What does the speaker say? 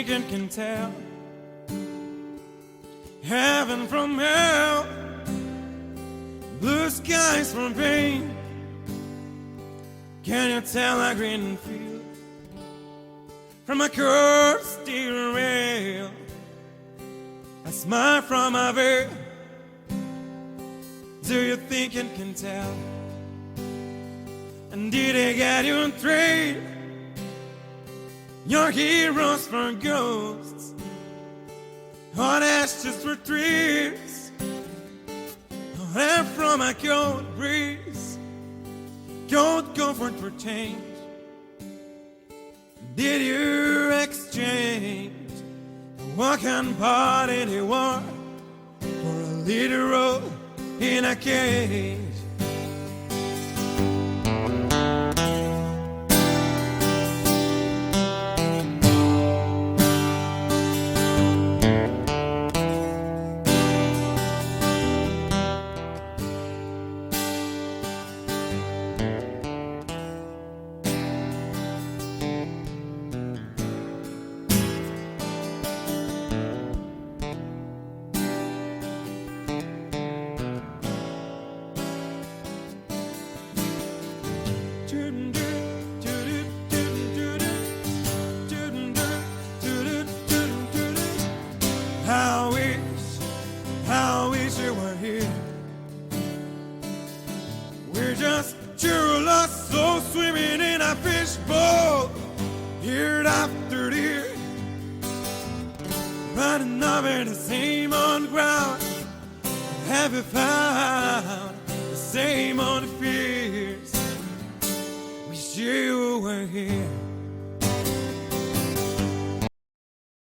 thinking can tell heaven from hell, blue skies from pain? Can you tell a green field from a curved steel rail, a smile from a veil? Do you think it can tell? And did they get you in trade your heroes for ghosts, hot ashes for trees, hot air from a cold breeze, cold comfort for change? Did you exchange a walking party they wore for a little role in a cage? How wish you were here. We're just two lost souls swimming in a fishbowl, year after year, running over the same old ground. Have you found the same old fears? Wish you were here.